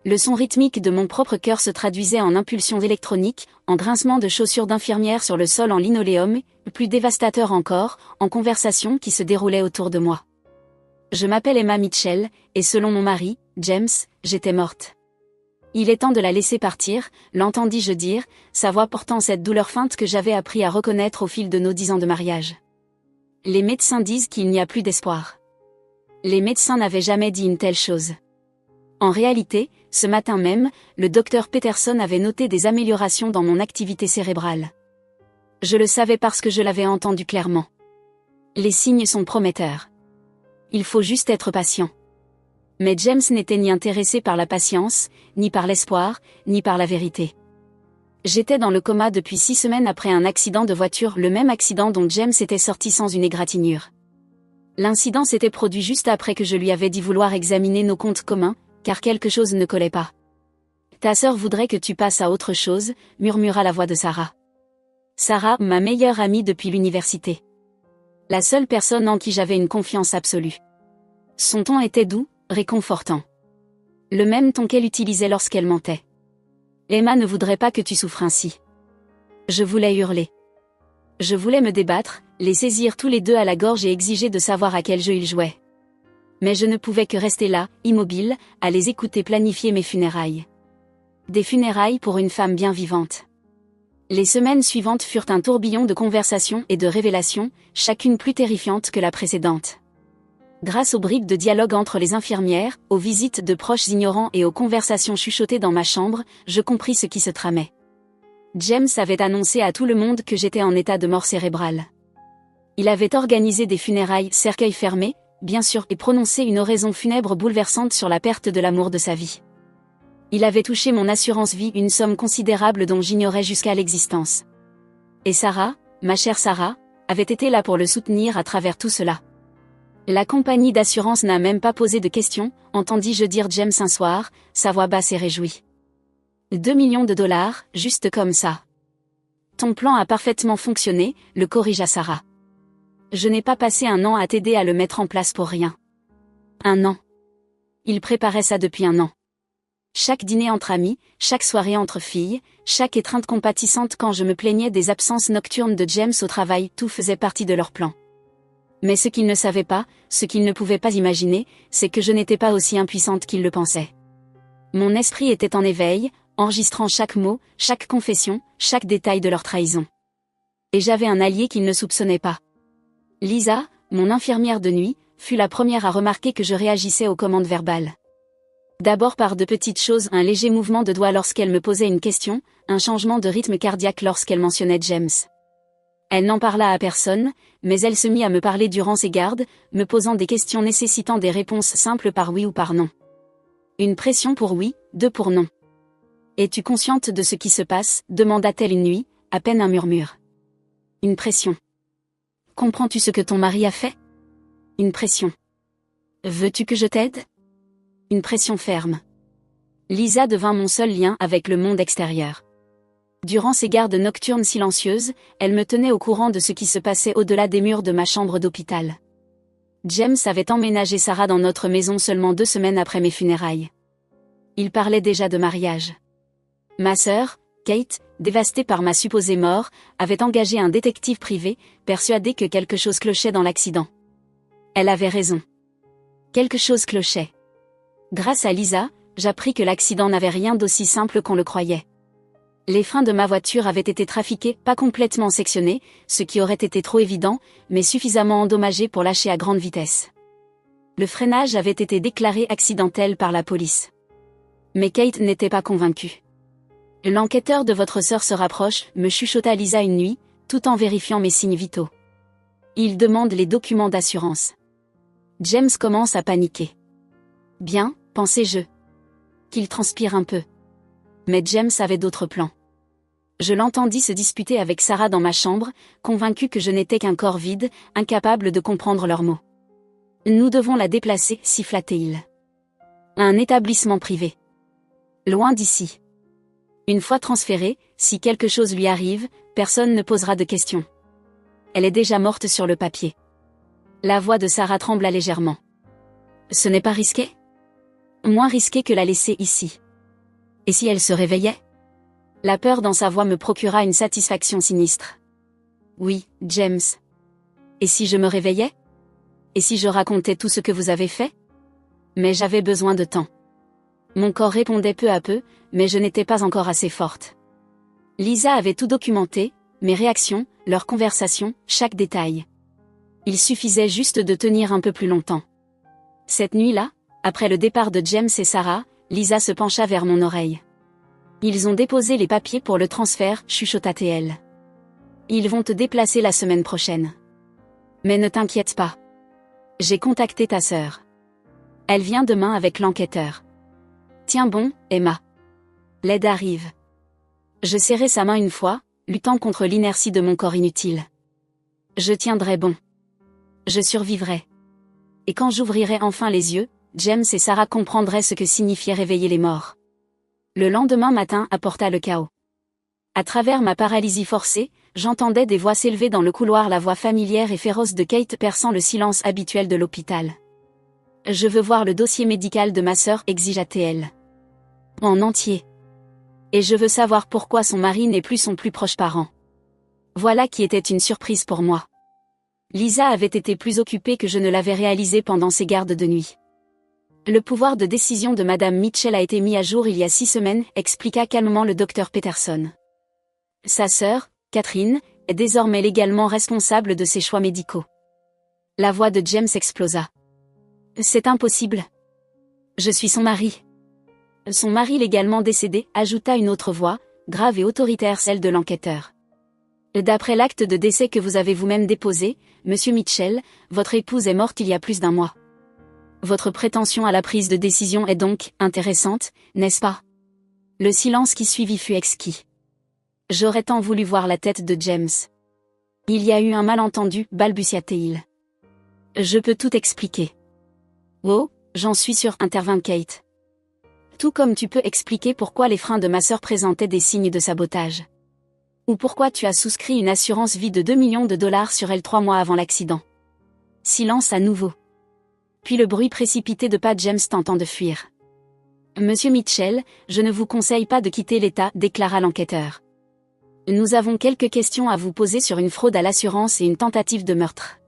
Le son rythmique de mon propre cœur se traduisait en impulsions électroniques, en grincement de chaussures d'infirmière sur le sol en linoléum, plus dévastateur encore, en conversations qui se déroulaient autour de moi. Je m'appelle Emma Mitchell, et selon mon mari, James, j'étais morte. Il est temps de la laisser partir, l'entendis-je dire, sa voix portant cette douleur feinte que j'avais appris à reconnaître au fil de nos 10 ans de mariage. Les médecins disent qu'il n'y a plus d'espoir. Les médecins n'avaient jamais dit une telle chose. En réalité, ce matin même, le docteur Peterson avait noté des améliorations dans mon activité cérébrale. Je le savais parce que je l'avais entendu clairement. Les signes sont prometteurs. Il faut juste être patient. Mais James n'était ni intéressé par la patience, ni par l'espoir, ni par la vérité. J'étais dans le coma depuis 6 semaines après un accident de voiture, le même accident dont James était sorti sans une égratignure. L'incident s'était produit juste après que je lui avais dit vouloir examiner nos comptes communs, car quelque chose ne collait pas. « Ta sœur voudrait que tu passes à autre chose », murmura la voix de Sarah. Sarah, ma meilleure amie depuis l'université. La seule personne en qui j'avais une confiance absolue. Son ton était doux, réconfortant. Le même ton qu'elle utilisait lorsqu'elle mentait. Emma ne voudrait pas que tu souffres ainsi. Je voulais hurler. Je voulais me débattre, les saisir tous les deux à la gorge et exiger de savoir à quel jeu ils jouaient. Mais je ne pouvais que rester là, immobile, à les écouter planifier mes funérailles. Des funérailles pour une femme bien vivante. Les semaines suivantes furent un tourbillon de conversations et de révélations, chacune plus terrifiante que la précédente. Grâce aux bribes de dialogue entre les infirmières, aux visites de proches ignorants et aux conversations chuchotées dans ma chambre, je compris ce qui se tramait. James avait annoncé à tout le monde que j'étais en état de mort cérébrale. Il avait organisé des funérailles, cercueil fermé, bien sûr, et prononcé une oraison funèbre bouleversante sur la perte de l'amour de sa vie. Il avait touché mon assurance vie, une somme considérable dont j'ignorais jusqu'à l'existence. Et Sarah, ma chère Sarah, avait été là pour le soutenir à travers tout cela. La compagnie d'assurance n'a même pas posé de questions, entendis-je dire James un soir, sa voix basse et réjouie. 2 millions de dollars, juste comme ça. Ton plan a parfaitement fonctionné, le corrigea Sarah. Je n'ai pas passé un an à t'aider à le mettre en place pour rien. Un an. Il préparait ça depuis un an. Chaque dîner entre amis, chaque soirée entre filles, chaque étreinte compatissante quand je me plaignais des absences nocturnes de James au travail, tout faisait partie de leur plan. Mais ce qu'ils ne savaient pas, ce qu'ils ne pouvaient pas imaginer, c'est que je n'étais pas aussi impuissante qu'ils le pensaient. Mon esprit était en éveil, enregistrant chaque mot, chaque confession, chaque détail de leur trahison. Et j'avais un allié qu'ils ne soupçonnaient pas. Lisa, mon infirmière de nuit, fut la première à remarquer que je réagissais aux commandes verbales. D'abord par de petites choses, un léger mouvement de doigt lorsqu'elle me posait une question, un changement de rythme cardiaque lorsqu'elle mentionnait James. Elle n'en parla à personne, mais elle se mit à me parler durant ses gardes, me posant des questions nécessitant des réponses simples par oui ou par non. Une pression pour oui, 2 pour non. Es-tu consciente de ce qui se passe, demanda-t-elle une nuit, à peine un murmure. Une pression. Comprends-tu ce que ton mari a fait? Une pression. Veux-tu que je t'aide? Une pression ferme. Lisa devint mon seul lien avec le monde extérieur. Durant ces gardes nocturnes silencieuses, elle me tenait au courant de ce qui se passait au-delà des murs de ma chambre d'hôpital. James avait emménagé Sarah dans notre maison seulement 2 semaines après mes funérailles. Il parlait déjà de mariage. Ma sœur, Kate, dévastée par ma supposée mort, avait engagé un détective privé, persuadée que quelque chose clochait dans l'accident. Elle avait raison. Quelque chose clochait. Grâce à Lisa, j'appris que l'accident n'avait rien d'aussi simple qu'on le croyait. Les freins de ma voiture avaient été trafiqués, pas complètement sectionnés, ce qui aurait été trop évident, mais suffisamment endommagés pour lâcher à grande vitesse. Le freinage avait été déclaré accidentel par la police. Mais Kate n'était pas convaincue. L'enquêteur de votre sœur se rapproche, me chuchota Lisa une nuit, tout en vérifiant mes signes vitaux. Il demande les documents d'assurance. James commence à paniquer. Bien, pensai-je. Qu'il transpire un peu. Mais James avait d'autres plans. Je l'entendis se disputer avec Sarah dans ma chambre, convaincu que je n'étais qu'un corps vide, incapable de comprendre leurs mots. Nous devons la déplacer, siffla-t-il. À un établissement privé. Loin d'ici. Une fois transférée, si quelque chose lui arrive, personne ne posera de questions. Elle est déjà morte sur le papier. La voix de Sarah trembla légèrement. Ce n'est pas risqué? Moins risqué que la laisser ici. Et si elle se réveillait? La peur dans sa voix me procura une satisfaction sinistre. Oui, James. Et si je me réveillais? Et si je racontais tout ce que vous avez fait? Mais j'avais besoin de temps. Mon corps répondait peu à peu, mais je n'étais pas encore assez forte. Lisa avait tout documenté, mes réactions, leurs conversations, chaque détail. Il suffisait juste de tenir un peu plus longtemps. Cette nuit-là, après le départ de James et Sarah, Lisa se pencha vers mon oreille. Ils ont déposé les papiers pour le transfert, chuchota-t-elle. Ils vont te déplacer la semaine prochaine. Mais ne t'inquiète pas. J'ai contacté ta sœur. Elle vient demain avec l'enquêteur. Tiens bon, Emma. L'aide arrive. Je serrai sa main une fois, luttant contre l'inertie de mon corps inutile. Je tiendrai bon. Je survivrai. Et quand j'ouvrirai enfin les yeux, James et Sarah comprendraient ce que signifiait réveiller les morts. Le lendemain matin apporta le chaos. À travers ma paralysie forcée, j'entendais des voix s'élever dans le couloir, la voix familière et féroce de Kate perçant le silence habituel de l'hôpital. Je veux voir le dossier médical de ma sœur, exigea-t-elle. En entier. Et je veux savoir pourquoi son mari n'est plus son plus proche parent. Voilà qui était une surprise pour moi. Lisa avait été plus occupée que je ne l'avais réalisé pendant ses gardes de nuit. Le pouvoir de décision de Madame Mitchell a été mis à jour il y a 6 semaines, expliqua calmement le docteur Peterson. Sa sœur, Catherine, est désormais légalement responsable de ses choix médicaux. La voix de James explosa. C'est impossible. Je suis son mari. Son mari légalement décédé, ajouta une autre voix, grave et autoritaire, celle de l'enquêteur. D'après l'acte de décès que vous avez vous-même déposé, Monsieur Mitchell, votre épouse est morte il y a plus d'1 mois. Votre prétention à la prise de décision est donc intéressante, n'est-ce pas? Le silence qui suivit fut exquis. J'aurais tant voulu voir la tête de James. Il y a eu un malentendu, balbutia-t-il. Je peux tout expliquer. Oh, j'en suis sûre, intervint Kate. Tout comme tu peux expliquer pourquoi les freins de ma sœur présentaient des signes de sabotage. Ou pourquoi tu as souscrit une assurance vie de $2 millions sur elle 3 mois avant l'accident. Silence à nouveau. Puis le bruit précipité de pas James tentant de fuir. Monsieur Mitchell, je ne vous conseille pas de quitter l'État, déclara l'enquêteur. Nous avons quelques questions à vous poser sur une fraude à l'assurance et une tentative de meurtre.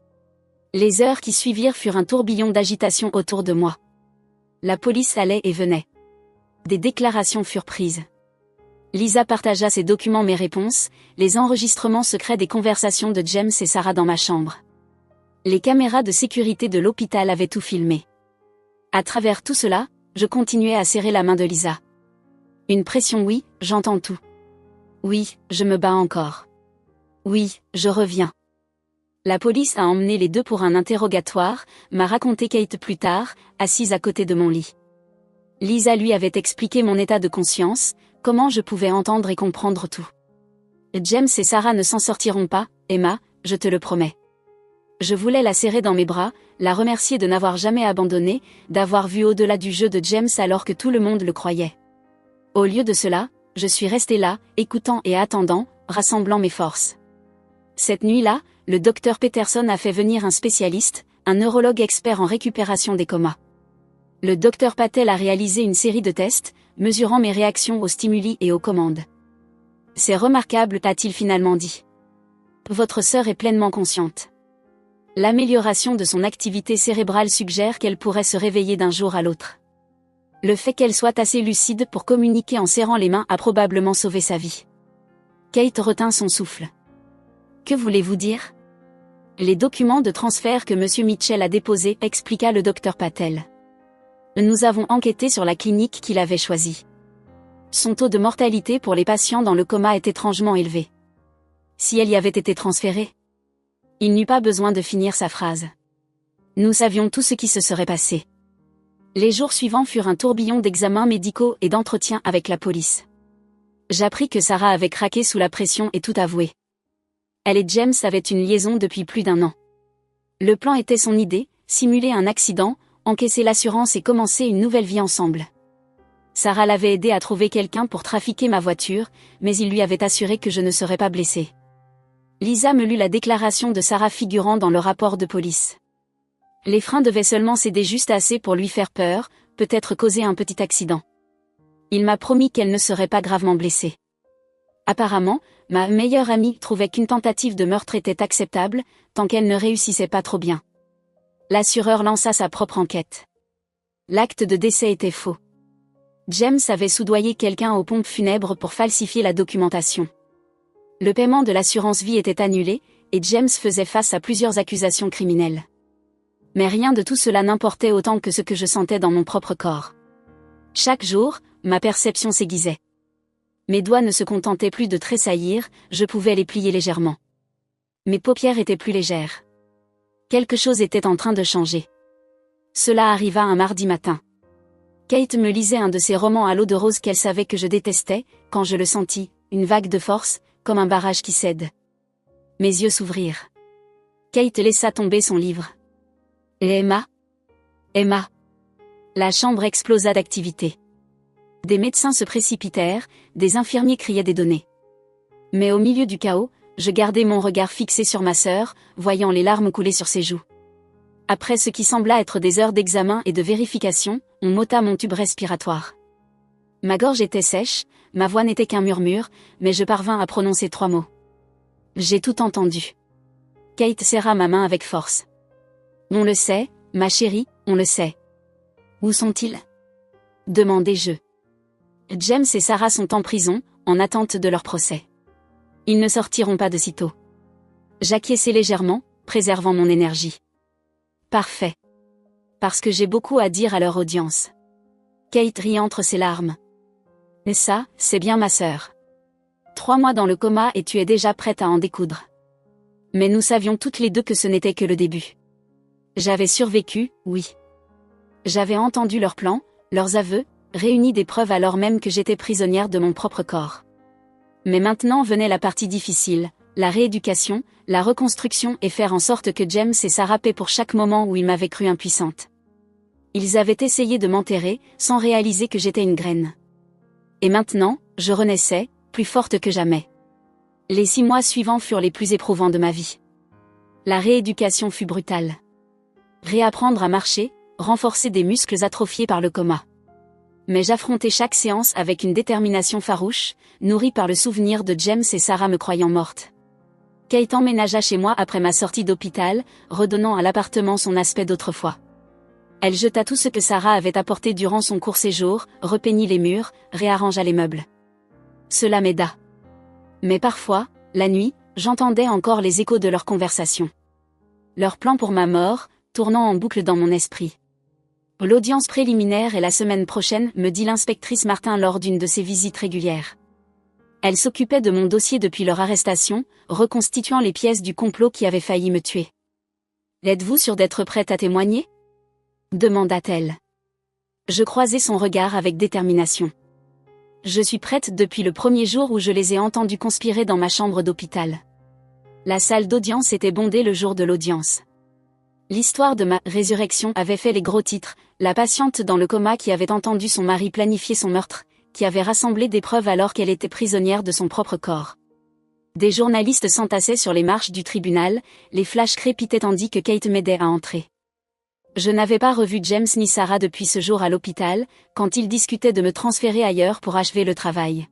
Les heures qui suivirent furent un tourbillon d'agitation autour de moi. La police allait et venait. Des déclarations furent prises. Lisa partagea ses documents, mes réponses, les enregistrements secrets des conversations de James et Sarah dans ma chambre. Les caméras de sécurité de l'hôpital avaient tout filmé. À travers tout cela, je continuais à serrer la main de Lisa. Une pression, oui, j'entends tout. Oui, je me bats encore. Oui, je reviens. La police a emmené les deux pour un interrogatoire, m'a raconté Kate plus tard, assise à côté de mon lit. Lisa lui avait expliqué mon état de conscience, comment je pouvais entendre et comprendre tout. James et Sarah ne s'en sortiront pas, Emma, je te le promets. Je voulais la serrer dans mes bras, la remercier de n'avoir jamais abandonné, d'avoir vu au-delà du jeu de James alors que tout le monde le croyait. Au lieu de cela, je suis restée là, écoutant et attendant, rassemblant mes forces. Cette nuit-là, le docteur Peterson a fait venir un spécialiste, un neurologue expert en récupération des comas. Le docteur Patel a réalisé une série de tests, mesurant mes réactions aux stimuli et aux commandes. C'est remarquable, a-t-il finalement dit. Votre sœur est pleinement consciente. L'amélioration de son activité cérébrale suggère qu'elle pourrait se réveiller d'un jour à l'autre. Le fait qu'elle soit assez lucide pour communiquer en serrant les mains a probablement sauvé sa vie. Kate retint son souffle. Que voulez-vous dire? Les documents de transfert que M. Mitchell a déposés, expliqua le docteur Patel. Nous avons enquêté sur la clinique qu'il avait choisie. Son taux de mortalité pour les patients dans le coma est étrangement élevé. Si elle y avait été transférée, il n'eut pas besoin de finir sa phrase. Nous savions tout ce qui se serait passé. Les jours suivants furent un tourbillon d'examens médicaux et d'entretiens avec la police. J'appris que Sarah avait craqué sous la pression et tout avoué. Elle et James avaient une liaison depuis plus d'1 an. Le plan était son idée, simuler un accident, encaisser l'assurance et commencer une nouvelle vie ensemble. Sarah l'avait aidé à trouver quelqu'un pour trafiquer ma voiture, mais il lui avait assuré que je ne serais pas blessée. Lisa me lut la déclaration de Sarah figurant dans le rapport de police. Les freins devaient seulement céder juste assez pour lui faire peur, peut-être causer un petit accident. Il m'a promis qu'elle ne serait pas gravement blessée. Apparemment, ma meilleure amie trouvait qu'une tentative de meurtre était acceptable, tant qu'elle ne réussissait pas trop bien. L'assureur lança sa propre enquête. L'acte de décès était faux. James avait soudoyé quelqu'un aux pompes funèbres pour falsifier la documentation. Le paiement de l'assurance vie était annulé, et James faisait face à plusieurs accusations criminelles. Mais rien de tout cela n'importait autant que ce que je sentais dans mon propre corps. Chaque jour, ma perception s'aiguisait. Mes doigts ne se contentaient plus de tressaillir, je pouvais les plier légèrement. Mes paupières étaient plus légères. Quelque chose était en train de changer. Cela arriva un mardi matin. Kate me lisait un de ses romans à l'eau de rose qu'elle savait que je détestais, quand je le sentis, une vague de force, comme un barrage qui cède. Mes yeux s'ouvrirent. Kate laissa tomber son livre. Et Emma ? Emma. La chambre explosa d'activité. Des médecins se précipitèrent, des infirmiers criaient des données. Mais au milieu du chaos, je gardai mon regard fixé sur ma sœur, voyant les larmes couler sur ses joues. Après ce qui sembla être des heures d'examen et de vérification, on m'ôta mon tube respiratoire. Ma gorge était sèche, ma voix n'était qu'un murmure, mais je parvins à prononcer 3 mots. J'ai tout entendu. Kate serra ma main avec force. On le sait, ma chérie, on le sait. Où sont-ils ? Demandai-je. James et Sarah sont en prison, en attente de leur procès. Ils ne sortiront pas de sitôt. J'acquiesçai légèrement, préservant mon énergie. Parfait. Parce que j'ai beaucoup à dire à leur audience. Kate rit entre ses larmes. Et ça, c'est bien ma sœur. 3 mois dans le coma et tu es déjà prête à en découdre. Mais nous savions toutes les deux que ce n'était que le début. J'avais survécu, oui. J'avais entendu leurs plans, leurs aveux, réuni des preuves alors même que j'étais prisonnière de mon propre corps. Mais maintenant venait la partie difficile, la rééducation, la reconstruction et faire en sorte que James et Sarah paient pour chaque moment où ils m'avaient cru impuissante. Ils avaient essayé de m'enterrer, sans réaliser que j'étais une graine. Et maintenant, je renaissais, plus forte que jamais. Les 6 mois suivants furent les plus éprouvants de ma vie. La rééducation fut brutale. Réapprendre à marcher, renforcer des muscles atrophiés par le coma. Mais j'affrontais chaque séance avec une détermination farouche, nourrie par le souvenir de James et Sarah me croyant morte. Kate emménagea chez moi après ma sortie d'hôpital, redonnant à l'appartement son aspect d'autrefois. Elle jeta tout ce que Sarah avait apporté durant son court séjour, repeignit les murs, réarrangea les meubles. Cela m'aida. Mais parfois, la nuit, j'entendais encore les échos de leurs conversations. Leurs plans pour ma mort, tournant en boucle dans mon esprit. L'audience préliminaire est la semaine prochaine, me dit l'inspectrice Martin lors d'une de ses visites régulières. Elle s'occupait de mon dossier depuis leur arrestation, reconstituant les pièces du complot qui avait failli me tuer. « Êtes-vous sûre d'être prête à témoigner ?» demanda-t-elle. Je croisai son regard avec détermination. Je suis prête depuis le premier jour où je les ai entendus conspirer dans ma chambre d'hôpital. La salle d'audience était bondée le jour de l'audience. L'histoire de ma résurrection avait fait les gros titres, la patiente dans le coma qui avait entendu son mari planifier son meurtre, qui avait rassemblé des preuves alors qu'elle était prisonnière de son propre corps. Des journalistes s'entassaient sur les marches du tribunal, les flashs crépitaient tandis que Kate m'aidait à entrer. Je n'avais pas revu James ni Sarah depuis ce jour à l'hôpital, quand ils discutaient de me transférer ailleurs pour achever le travail.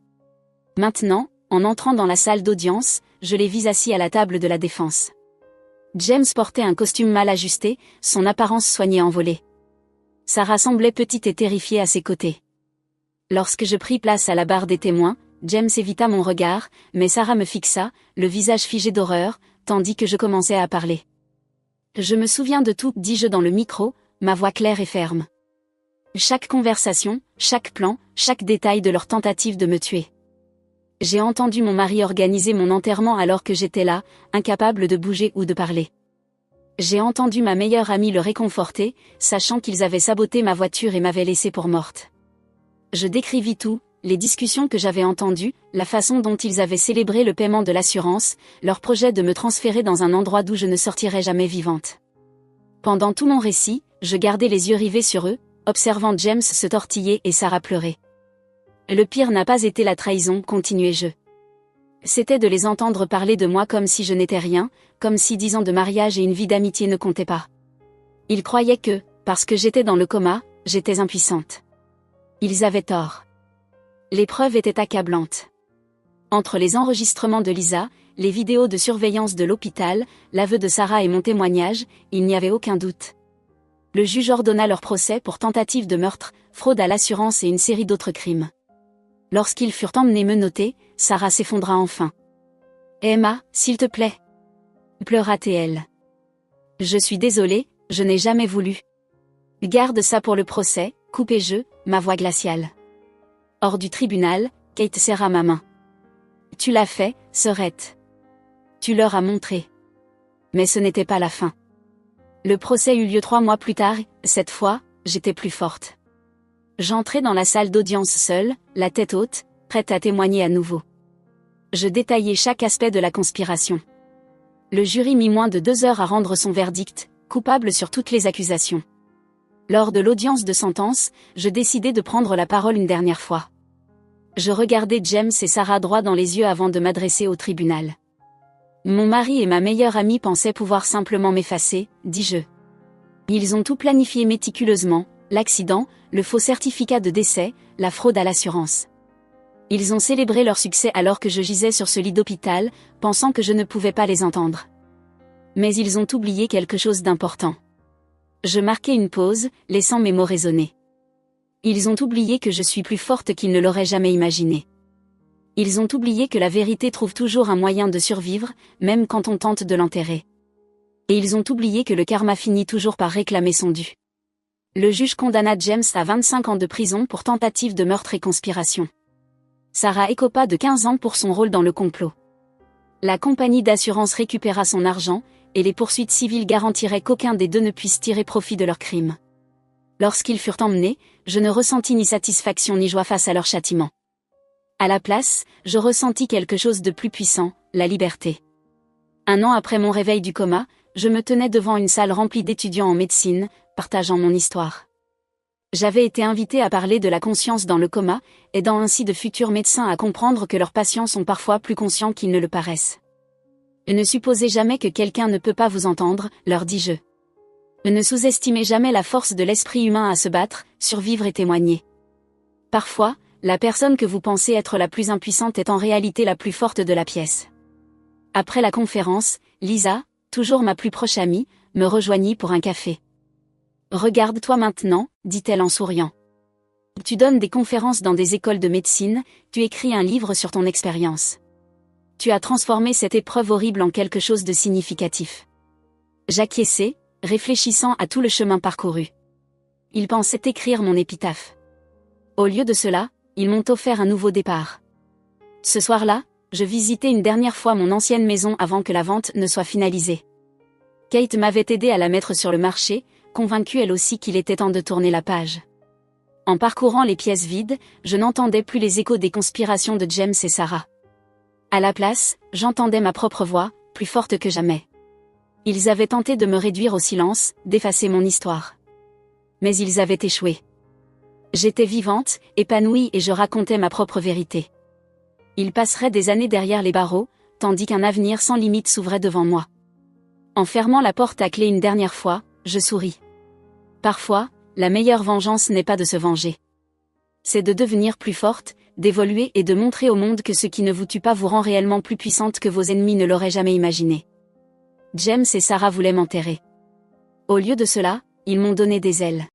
Maintenant, en entrant dans la salle d'audience, je les vis assis à la table de la défense. James portait un costume mal ajusté, son apparence soignée envolée. Sarah semblait petite et terrifiée à ses côtés. Lorsque je pris place à la barre des témoins, James évita mon regard, mais Sarah me fixa, le visage figé d'horreur, tandis que je commençais à parler. Je me souviens de tout, dis-je dans le micro, ma voix claire et ferme. Chaque conversation, chaque plan, chaque détail de leur tentative de me tuer. J'ai entendu mon mari organiser mon enterrement alors que j'étais là, incapable de bouger ou de parler. J'ai entendu ma meilleure amie le réconforter, sachant qu'ils avaient saboté ma voiture et m'avaient laissée pour morte. Je décrivis tout, les discussions que j'avais entendues, la façon dont ils avaient célébré le paiement de l'assurance, leur projet de me transférer dans un endroit d'où je ne sortirais jamais vivante. Pendant tout mon récit, je gardais les yeux rivés sur eux, observant James se tortiller et Sarah pleurer. Le pire n'a pas été la trahison, continuai-je. C'était de les entendre parler de moi comme si je n'étais rien, comme si 10 ans de mariage et une vie d'amitié ne comptaient pas. Ils croyaient que, parce que j'étais dans le coma, j'étais impuissante. Ils avaient tort. L'épreuve était accablante. Entre les enregistrements de Lisa, les vidéos de surveillance de l'hôpital, l'aveu de Sarah et mon témoignage, il n'y avait aucun doute. Le juge ordonna leur procès pour tentative de meurtre, fraude à l'assurance et une série d'autres crimes. Lorsqu'ils furent emmenés menottés, Sarah s'effondra enfin. « Emma, s'il te plaît » pleura-t-elle. « Je suis désolée, je n'ai jamais voulu. » « Garde ça pour le procès, coupai-je, ma voix glaciale. Hors du tribunal, Kate serra ma main. « Tu l'as fait, sœurette. Tu leur as montré. » Mais ce n'était pas la fin. Le procès eut lieu 3 mois plus tard, cette fois, j'étais plus forte. J'entrai dans la salle d'audience seule, la tête haute, prête à témoigner à nouveau. Je détaillai chaque aspect de la conspiration. Le jury mit moins de 2 heures à rendre son verdict, coupable sur toutes les accusations. Lors de l'audience de sentence, je décidai de prendre la parole une dernière fois. Je regardai James et Sarah droit dans les yeux avant de m'adresser au tribunal. Mon mari et ma meilleure amie pensaient pouvoir simplement m'effacer, dis-je. Ils ont tout planifié méticuleusement, l'accident, le faux certificat de décès, la fraude à l'assurance. Ils ont célébré leur succès alors que je gisais sur ce lit d'hôpital, pensant que je ne pouvais pas les entendre. Mais ils ont oublié quelque chose d'important. Je marquai une pause, laissant mes mots résonner. Ils ont oublié que je suis plus forte qu'ils ne l'auraient jamais imaginé. Ils ont oublié que la vérité trouve toujours un moyen de survivre, même quand on tente de l'enterrer. Et ils ont oublié que le karma finit toujours par réclamer son dû. Le juge condamna James à 25 ans de prison pour tentative de meurtre et conspiration. Sarah écopa de 15 ans pour son rôle dans le complot. La compagnie d'assurance récupéra son argent, et les poursuites civiles garantiraient qu'aucun des deux ne puisse tirer profit de leur crime. Lorsqu'ils furent emmenés, je ne ressentis ni satisfaction ni joie face à leur châtiment. À la place, je ressentis quelque chose de plus puissant, la liberté. 1 an après mon réveil du coma, je me tenais devant une salle remplie d'étudiants en médecine, partageant mon histoire. J'avais été invitée à parler de la conscience dans le coma, aidant ainsi de futurs médecins à comprendre que leurs patients sont parfois plus conscients qu'ils ne le paraissent. Ne supposez jamais que quelqu'un ne peut pas vous entendre, leur dis-je. Ne sous-estimez jamais la force de l'esprit humain à se battre, survivre et témoigner. Parfois, la personne que vous pensez être la plus impuissante est en réalité la plus forte de la pièce. Après la conférence, Lisa, toujours ma plus proche amie, me rejoignit pour un café. « Regarde-toi maintenant, dit-elle en souriant. Tu donnes des conférences dans des écoles de médecine, tu écris un livre sur ton expérience. Tu as transformé cette épreuve horrible en quelque chose de significatif. » J'acquiesçai, réfléchissant à tout le chemin parcouru. Ils pensaient écrire mon épitaphe. Au lieu de cela, ils m'ont offert un nouveau départ. Ce soir-là, je visitais une dernière fois mon ancienne maison avant que la vente ne soit finalisée. Kate m'avait aidé à la mettre sur le marché, convaincue elle aussi qu'il était temps de tourner la page. En parcourant les pièces vides, je n'entendais plus les échos des conspirations de James et Sarah. À la place, j'entendais ma propre voix, plus forte que jamais. Ils avaient tenté de me réduire au silence, d'effacer mon histoire. Mais ils avaient échoué. J'étais vivante, épanouie et je racontais ma propre vérité. Ils passeraient des années derrière les barreaux, tandis qu'un avenir sans limite s'ouvrait devant moi. En fermant la porte à clé une dernière fois, je souris. Parfois, la meilleure vengeance n'est pas de se venger. C'est de devenir plus forte, d'évoluer et de montrer au monde que ce qui ne vous tue pas vous rend réellement plus puissante que vos ennemis ne l'auraient jamais imaginé. James et Sarah voulaient m'enterrer. Au lieu de cela, ils m'ont donné des ailes.